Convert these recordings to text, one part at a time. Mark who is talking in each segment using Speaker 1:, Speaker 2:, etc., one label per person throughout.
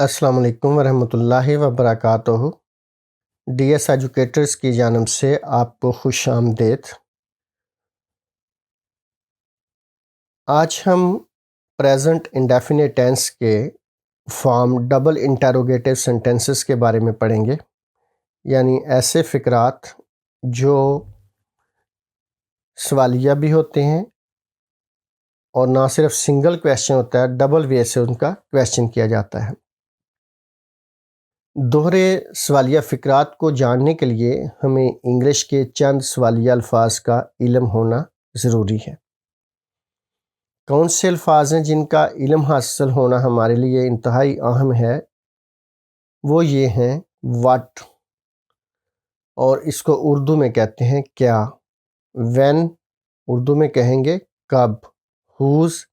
Speaker 1: السلام علیکم ورحمۃ اللہ وبرکاتہ۔ ڈی ایس ایجوکیٹرز کی جانب سے آپ کو خوش آمدید۔ آج ہم پریزنٹ انڈیفینٹ ٹینس کے فارم ڈبل انٹروگیٹو سینٹینسز کے بارے میں پڑھیں گے، یعنی ایسے فقرات جو سوالیہ بھی ہوتے ہیں اور نہ صرف سنگل کویشچن ہوتا ہے، ڈبل وے سے ان کا کویشچن کیا جاتا ہے۔ دوہرے سوالیہ فقرات کو جاننے کے لیے ہمیں انگلش کے چند سوالیہ الفاظ کا علم ہونا ضروری ہے۔ کون سے الفاظ ہیں جن کا علم حاصل ہونا ہمارے لیے انتہائی اہم ہے؟ وہ یہ ہیں واٹ، اور اس کو اردو میں کہتے ہیں کیا، وین اردو میں کہیں گے کب، ہوز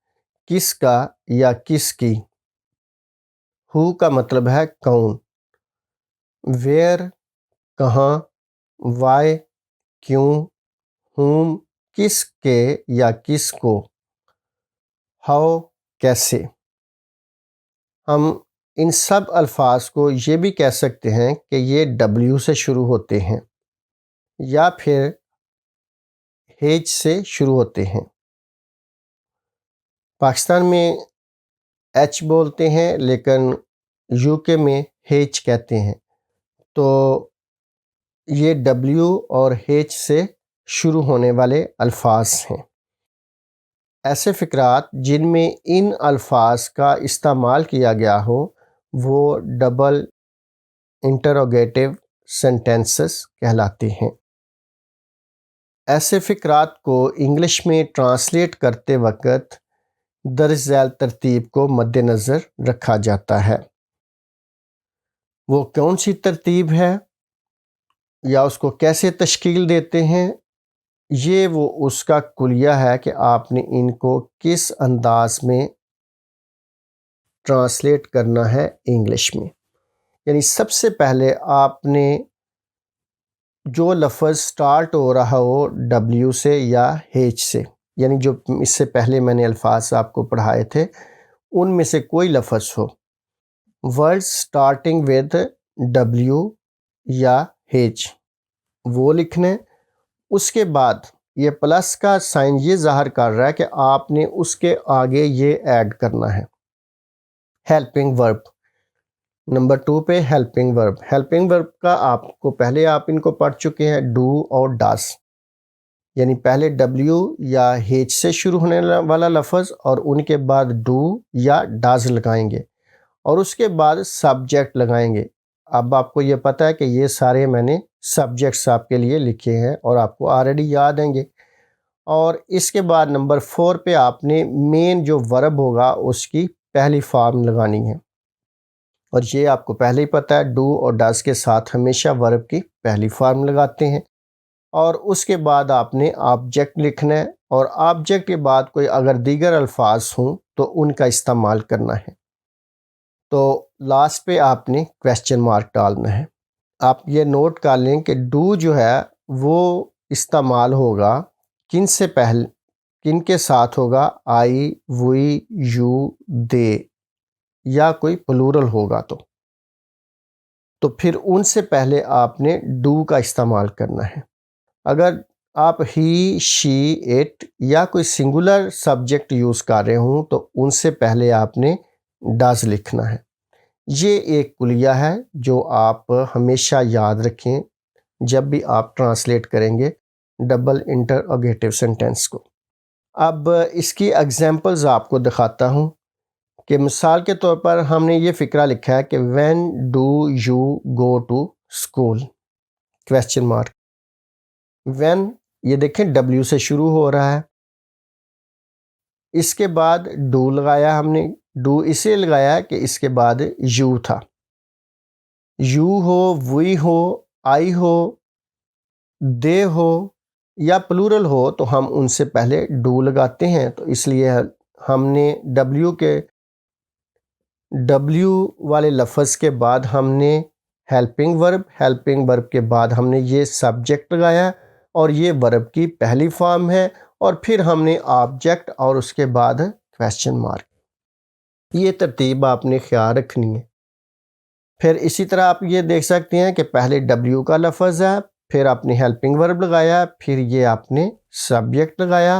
Speaker 1: کس کا یا کس کی، ہو کا مطلب ہے کون، ویئر کہاں، وائی کیوں، ہوم کس کے یا کس کو، ہاؤ کیسے۔ ہم ان سب الفاظ کو یہ بھی کہہ سکتے ہیں کہ یہ ڈبلیو سے شروع ہوتے ہیں یا پھر ایچ سے شروع ہوتے ہیں۔ پاکستان میں ایچ بولتے ہیں لیکن یو کے میں ایچ کہتے ہیں، تو یہ ڈبلیو اور ایچ سے شروع ہونے والے الفاظ ہیں۔ ایسے فقرات جن میں ان الفاظ کا استعمال کیا گیا ہو وہ ڈبل انٹروگیٹو سینٹینسز کہلاتے ہیں۔ ایسے فقرات کو انگلش میں ٹرانسلیٹ کرتے وقت درج ذیل ترتیب کو مد نظر رکھا جاتا ہے۔ وہ کون سی ترتیب ہے یا اس کو کیسے تشکیل دیتے ہیں، یہ وہ اس کا کلیہ ہے کہ آپ نے ان کو کس انداز میں ٹرانسلیٹ کرنا ہے انگلش میں۔ یعنی سب سے پہلے آپ نے جو لفظ سٹارٹ ہو رہا ہو ڈبلیو سے یا ایچ سے، یعنی جو اس سے پہلے میں نے الفاظ آپ کو پڑھائے تھے ان میں سے کوئی لفظ ہو، ورڈ سٹارٹنگ ود ڈبلیو یا ایچ وہ لکھنے۔ اس کے بعد یہ پلس کا سائن یہ ظاہر کر رہا ہے کہ آپ نے اس کے آگے یہ ایڈ کرنا ہے ہیلپنگ ورب۔ نمبر 2 پہ ہیلپنگ ورب۔ ہیلپنگ ورب کا آپ کو پہلے آپ ان کو پڑھ چکے ہیں، ڈو اور ڈز، یعنی پہلے ڈبلیو یا ایچ سے شروع ہونے والا لفظ اور ان کے بعد ڈو یا ڈز لگائیں گے اور اس کے بعد سبجیکٹ لگائیں گے۔ اب آپ کو یہ پتہ ہے کہ یہ سارے میں نے سبجیکٹس آپ کے لیے لکھے ہیں اور آپ کو آلریڈی یاد ہیں گے۔ اور اس کے بعد نمبر 4 پہ آپ نے مین جو ورب ہوگا اس کی پہلی فارم لگانی ہے، اور یہ آپ کو پہلے ہی پتہ ہے، ڈو اور ڈز کے ساتھ ہمیشہ ورب کی پہلی فارم لگاتے ہیں۔ اور اس کے بعد آپ نے آبجیکٹ لکھنا ہے، اور آبجیکٹ کے بعد کوئی اگر دیگر الفاظ ہوں تو ان کا استعمال کرنا ہے۔ تو لاسٹ پہ آپ نے کویسچن مارک ڈالنا ہے۔ آپ یہ نوٹ کر لیں کہ ڈو جو ہے وہ استعمال ہوگا کن سے پہلے، کن کے ساتھ ہوگا، آئی، وی، یو، دے، یا کوئی پلورل ہوگا تو پھر ان سے پہلے آپ نے ڈو کا استعمال کرنا ہے۔ اگر آپ ہی، شی، اٹ یا کوئی سنگولر سبجیکٹ یوز کر رہے ہوں تو ان سے پہلے آپ نے ڈز لکھنا ہے۔ یہ ایک کلیہ ہے جو آپ ہمیشہ یاد رکھیں جب بھی آپ ٹرانسلیٹ کریں گے ڈبل انٹروگیٹو سینٹینس کو۔ اب اس کی ایگزامپلز آپ کو دکھاتا ہوں کہ مثال کے طور پر ہم نے یہ فقرہ لکھا ہے کہ when do you go to school, question mark. When یہ دیکھیں ڈبلیو سے شروع ہو رہا ہے، اس کے بعد ڈو لگایا ہم نے، ڈو اسے لگایا کہ اس کے بعد یو تھا، یو ہو، وی ہو، آئی ہو، دے ہو یا پلورل ہو تو ہم ان سے پہلے ڈو لگاتے ہیں، تو اس لیے ہم نے ڈبلیو والے لفظ کے بعد ہم نے ہیلپنگ ورب کے بعد ہم نے یہ سبجیکٹ لگایا اور یہ ورب کی پہلی فارم ہے، اور پھر ہم نے آبجیکٹ اور اس کے بعد کویسچن مارک۔ یہ ترتیب آپ نے خیال رکھنی ہے۔ پھر اسی طرح آپ یہ دیکھ سکتے ہیں کہ پہلے ڈبلیو کا لفظ ہے، پھر آپ نے ہیلپنگ ورب لگایا، پھر یہ آپ نے سبجیکٹ لگایا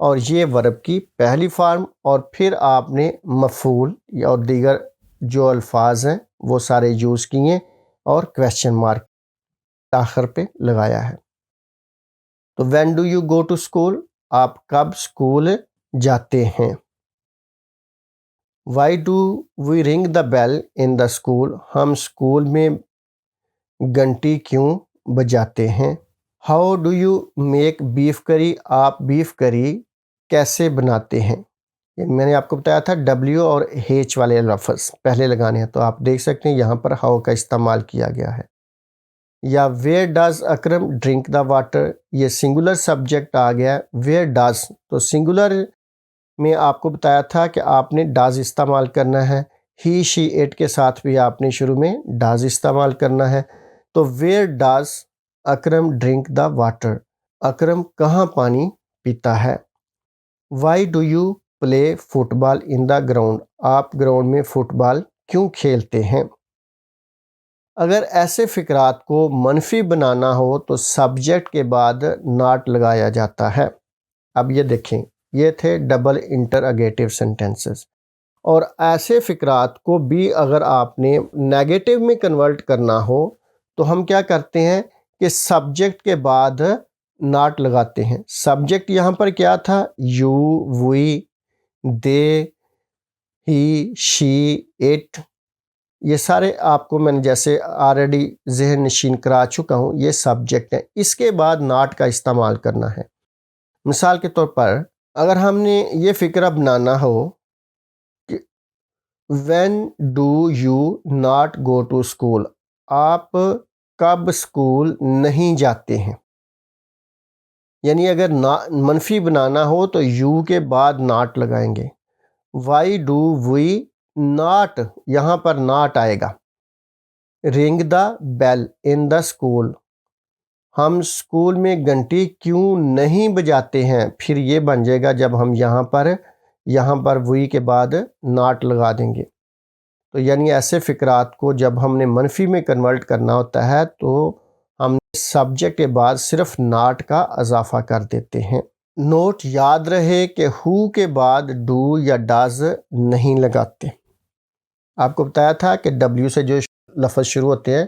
Speaker 1: اور یہ ورب کی پہلی فارم، اور پھر آپ نے مفعول اور دیگر جو الفاظ ہیں وہ سارے یوز کیے اور کویسچن مارک آخر پہ لگایا ہے۔ تو when do you go to school, آپ کب اسکول جاتے ہیں۔ وائی ڈو وی رنگ دا بیل ان دا اسکول، ہم اسکول میں گھنٹی کیوں بجاتے ہیں۔ How do you make beef کری، آپ بیف کری کیسے بناتے ہیں۔ میں نے آپ کو بتایا تھا ڈبلیو اور ایچ والے لفظ پہلے لگانے ہیں، تو آپ دیکھ سکتے ہیں یہاں پر ہاؤ کا استعمال کیا گیا ہے۔ یا where does Akram drink the water, یہ سنگولر سبجیکٹ آ گیا، ویئر ڈز، تو سنگولر میں آپ کو بتایا تھا کہ آپ نے ڈز استعمال کرنا ہے، ہی شی اٹ کے ساتھ بھی آپ نے شروع میں ڈز استعمال کرنا ہے۔ تو where does Akram drink the water, Akram کہاں پانی پیتا ہے۔ Why do you play football in the ground, آپ گراؤنڈ میں فٹ بال کیوں کھیلتے ہیں۔ اگر ایسے فقرات کو منفی بنانا ہو تو سبجیکٹ کے بعد ناٹ لگایا جاتا ہے۔ اب یہ دیکھیں، یہ تھے ڈبل انٹراگیٹو سینٹینسز، اور ایسے فقرات کو بھی اگر آپ نے نیگیٹو میں کنورٹ کرنا ہو تو ہم کیا کرتے ہیں کہ سبجیکٹ کے بعد ناٹ لگاتے ہیں۔ سبجیکٹ یہاں پر کیا تھا، you, we, they, he, she, it, یہ سارے آپ کو میں نے جیسے آلریڈی ذہن نشین کرا چکا ہوں، یہ سبجیکٹ ہیں۔ اس کے بعد ناٹ کا استعمال کرنا ہے۔ مثال کے طور پر اگر ہم نے یہ فقرہ بنانا ہو کہ when do you not go to school, آپ کب اسکول نہیں جاتے ہیں، یعنی اگر منفی بنانا ہو تو یو کے بعد ناٹ لگائیں گے۔ وائی ڈو وی ناٹ، یہاں پر ناٹ آئے گا۔ رنگ دا بیل ان دا اسکول، ہم اسکول میں گھنٹی کیوں نہیں بجاتے ہیں، پھر یہ بن جائے گا جب ہم یہاں پر وی کے بعد ناٹ لگا دیں گے۔ تو یعنی ایسے فقرات کو جب ہم نے منفی میں کنورٹ کرنا ہوتا ہے تو ہم سبجیکٹ کے بعد صرف ناٹ کا اضافہ کر دیتے ہیں۔ نوٹ یاد رہے کہ ہو کے بعد ڈو یا ڈز نہیں لگاتے۔ آپ کو بتایا تھا کہ ڈبلیو سے جو لفظ شروع ہوتے ہیں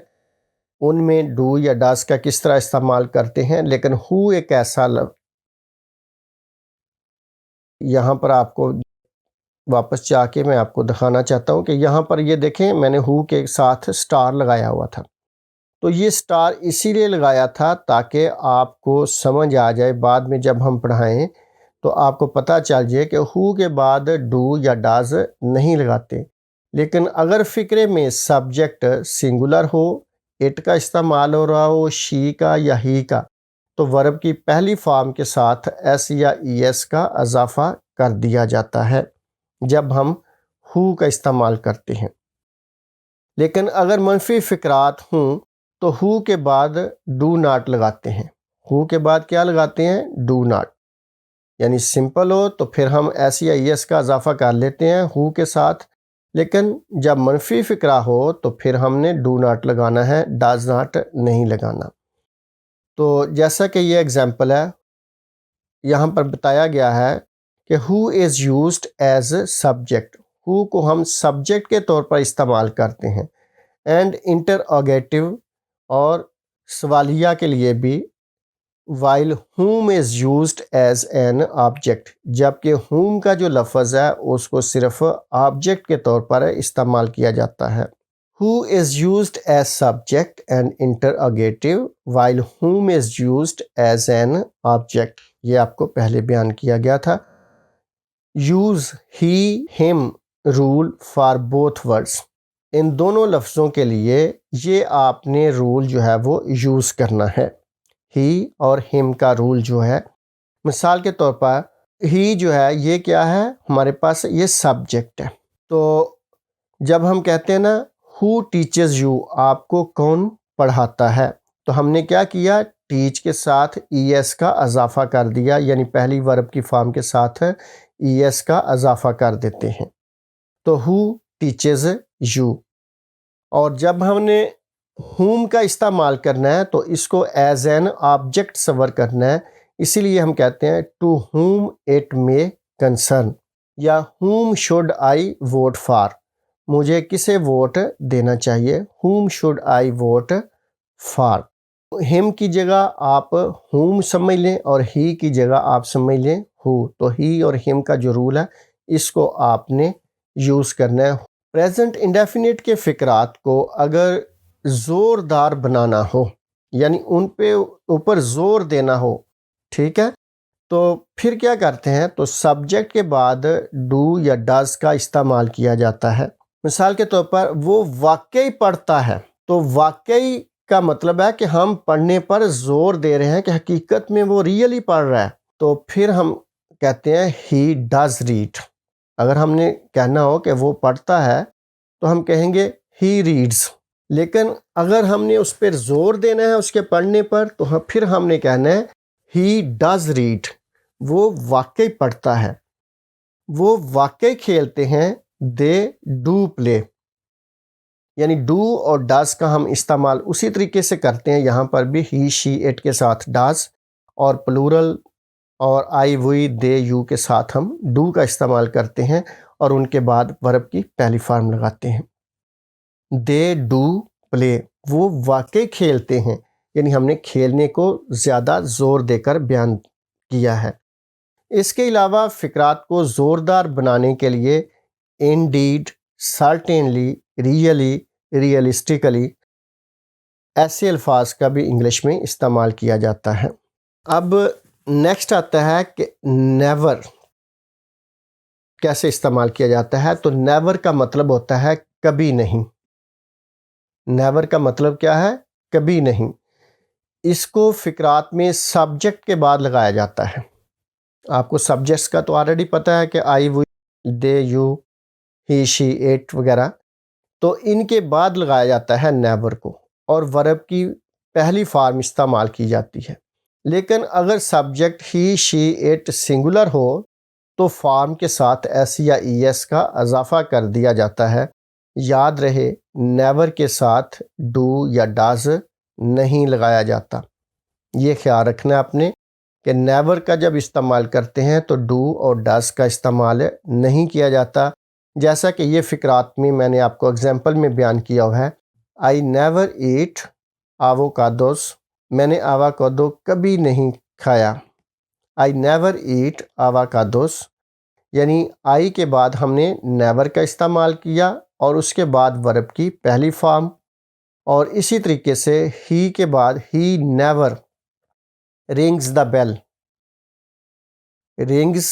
Speaker 1: ان میں ڈو یا ڈز کا کس طرح استعمال کرتے ہیں، لیکن ہو ایک ایسا یہاں پر آپ کو واپس جا کے میں آپ کو دکھانا چاہتا ہوں کہ یہاں پر یہ دیکھیں میں نے ہو کے ساتھ سٹار لگایا ہوا تھا، تو یہ سٹار اسی لیے لگایا تھا تاکہ آپ کو سمجھ آ جائے، بعد میں جب ہم پڑھائیں تو آپ کو پتہ چل جائے کہ ہو کے بعد ڈو یا ڈز نہیں لگاتے۔ لیکن اگر فقرے میں سبجیکٹ سنگولر ہو، اٹ کا استعمال ہو رہا ہو، شی کا یا ہی کا، تو ورب کی پہلی فارم کے ساتھ ایس یا ای ایس کا اضافہ کر دیا جاتا ہے جب ہم ہو کا استعمال کرتے ہیں۔ لیکن اگر منفی فقرات ہوں تو ہو کے بعد ڈو ناٹ لگاتے ہیں۔ ہو کے بعد کیا لگاتے ہیں، ڈو ناٹ، یعنی سمپل ہو تو پھر ہم ایس یا ای ایس کا اضافہ کر لیتے ہیں ہو کے ساتھ، لیکن جب منفی فقرہ ہو تو پھر ہم نے ڈو ناٹ لگانا ہے، ڈز ناٹ نہیں لگانا۔ تو جیسا کہ یہ ایگزامپل ہے، یہاں پر بتایا گیا ہے کہ ہو از یوزڈ ایز سبجیکٹ، ہو کو ہم سبجیکٹ کے طور پر استعمال کرتے ہیں، اینڈ انٹراگیٹو اور سوالیہ کے لیے بھی، while whom is used as an object، جبکہ whom کا جو لفظ ہے اس کو صرف آبجیکٹ کے طور پر استعمال کیا جاتا ہے۔ who is used as subject and interrogative while whom is used as an object، یہ آپ کو پہلے بیان کیا گیا تھا۔ use he him rule for both words، ان دونوں لفظوں کے لیے یہ آپ نے رول جو ہے وہ یوز کرنا ہے، ہی اور ہم کا رول جو ہے۔ مثال کے طور پر ہی جو ہے یہ کیا ہے، ہمارے پاس یہ سبجیکٹ ہے، تو جب ہم کہتے ہیں نا ہو ٹیچز یو، آپ کو کون پڑھاتا ہے، تو ہم نے کیا کیا، ٹیچ کے ساتھ ای ایس کا اضافہ کر دیا، یعنی پہلی ورب کی فارم کے ساتھ ای ایس کا اضافہ کر دیتے ہیں۔ تو ہو ٹیچز یو، اور جب ہم نے whom کا استعمال کرنا ہے تو اس کو ایز این آبجیکٹ تصور کرنا ہے، اسی لیے ہم کہتے ہیں to whom it may concern یا whom should I vote for، مجھے کسے ووٹ دینا چاہیے، whom should I vote for۔ him کی جگہ آپ whom سمجھ لیں اور he کی جگہ آپ سمجھ لیں who، تو he اور him کا جو رول ہے اس کو آپ نے یوز کرنا ہے۔ پریزنٹ انڈیفینٹ کے فقرات کو اگر زوردار بنانا ہو، یعنی ان پہ اوپر زور دینا ہو، ٹھیک ہے، تو پھر کیا کرتے ہیں، تو سبجیکٹ کے بعد ڈو یا ڈز کا استعمال کیا جاتا ہے۔ مثال کے طور پر وہ واقعی پڑھتا ہے، تو واقعی کا مطلب ہے کہ ہم پڑھنے پر زور دے رہے ہیں کہ حقیقت میں وہ ریئلی پڑھ رہا ہے، تو پھر ہم کہتے ہیں ہی ڈز ریڈ۔ اگر ہم نے کہنا ہو کہ وہ پڑھتا ہے تو ہم کہیں گے ہی ریڈز، لیکن اگر ہم نے اس پر زور دینا ہے اس کے پڑھنے پر تو پھر ہم نے کہنا ہے ہی ڈز ریڈ، وہ واقعی پڑھتا ہے، وہ واقعی کھیلتے ہیں، دے ڈو پلے۔ یعنی ڈو اور ڈز کا ہم استعمال اسی طریقے سے کرتے ہیں، یہاں پر بھی ہی شی اٹ کے ساتھ ڈز، اور پلورل اور آئی وی دے یو کے ساتھ ہم ڈو کا استعمال کرتے ہیں اور ان کے بعد ورب کی پہلی فارم لگاتے ہیں۔ دے ڈو پلے، وہ واقعی کھیلتے ہیں، یعنی ہم نے کھیلنے کو زیادہ زور دے کر بیان کیا ہے۔ اس کے علاوہ فقرات کو زوردار بنانے کے لیے انڈیڈ، سرٹینلی، ریئلی، ریئلسٹکلی ایسے الفاظ کا بھی انگلش میں استعمال کیا جاتا ہے۔ اب نیکسٹ آتا ہے کہ نیور کیسے استعمال کیا جاتا ہے، تو نیور کا مطلب ہوتا ہے کبھی نہیں۔ نیور کا مطلب کیا ہے، کبھی نہیں۔ اس کو فقرات میں سبجیکٹ کے بعد لگایا جاتا ہے۔ آپ کو سبجیکٹس کا تو آلریڈی پتہ ہے کہ آئی وی دے یو ہی شی اٹ وغیرہ، تو ان کے بعد لگایا جاتا ہے نیور کو، اور ورب کی پہلی فارم استعمال کی جاتی ہے۔ لیکن اگر سبجیکٹ ہی شی اٹ سنگولر ہو تو فارم کے ساتھ ایس یا ای ایس کا اضافہ کر دیا جاتا ہے۔ یاد رہے نیور کے ساتھ ڈو یا ڈز نہیں لگایا جاتا، یہ خیال رکھنا ہے آپ نے کہ نیور کا جب استعمال کرتے ہیں تو ڈو اور ڈز کا استعمال نہیں کیا جاتا، جیسا کہ یہ فقرات میں نے آپ کو اگزامپل میں بیان کیا ہوا ہے۔ آئی نیور ایٹ آووکادوز، میں نے آواکادو کبھی نہیں کھایا۔ آئی نیور ایٹ آواکادوز، یعنی آئی کے بعد ہم نے نیور کا استعمال کیا اور اس کے بعد ورب کی پہلی فارم، اور اسی طریقے سے ہی کے بعد ہی never rings the bell. Rings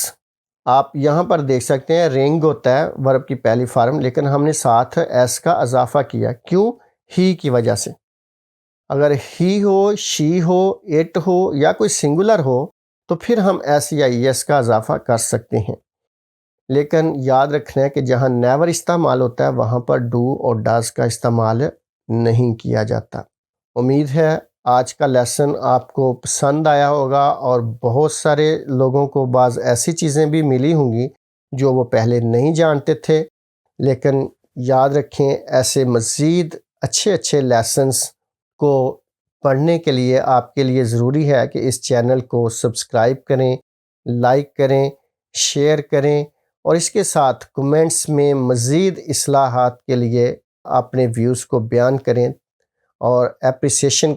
Speaker 1: آپ یہاں پر دیکھ سکتے ہیں، رنگ ہوتا ہے ورب کی پہلی فارم، لیکن ہم نے ساتھ ایس کا اضافہ کیا، کیوں؟ ہی کی وجہ سے۔ اگر ہی ہو، شی ہو، اٹ ہو یا کوئی سنگولر ہو تو پھر ہم ایس یا ای ایس کا اضافہ کر سکتے ہیں، لیکن یاد رکھنا ہے کہ جہاں نیور استعمال ہوتا ہے وہاں پر ڈو اور ڈز کا استعمال نہیں کیا جاتا۔ امید ہے آج کا لیسن آپ کو پسند آیا ہوگا، اور بہت سارے لوگوں کو بعض ایسی چیزیں بھی ملی ہوں گی جو وہ پہلے نہیں جانتے تھے، لیکن یاد رکھیں ایسے مزید اچھے اچھے لیسنس کو پڑھنے کے لیے آپ کے لیے ضروری ہے کہ اس چینل کو سبسکرائب کریں، لائک کریں، شیئر کریں، اور اس کے ساتھ کمنٹس میں مزید اصلاحات کے لیے اپنے ویوز کو بیان کریں، اور اپریسیشن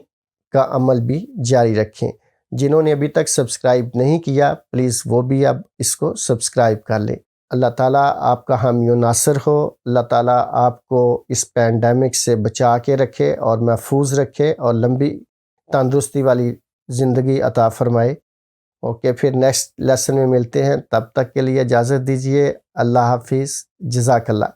Speaker 1: کا عمل بھی جاری رکھیں۔ جنہوں نے ابھی تک سبسکرائب نہیں کیا پلیز وہ بھی اب اس کو سبسکرائب کر لیں۔ اللہ تعالیٰ آپ کا حامی و ناصر ہو، اللہ تعالیٰ آپ کو اس پینڈیمک سے بچا کے رکھے اور محفوظ رکھے اور لمبی تندرستی والی زندگی عطا فرمائے۔ اوکے، پھر نیکسٹ لیسن میں ملتے ہیں، تب تک کے لیے اجازت دیجیے، اللہ حافظ، جزاک اللہ۔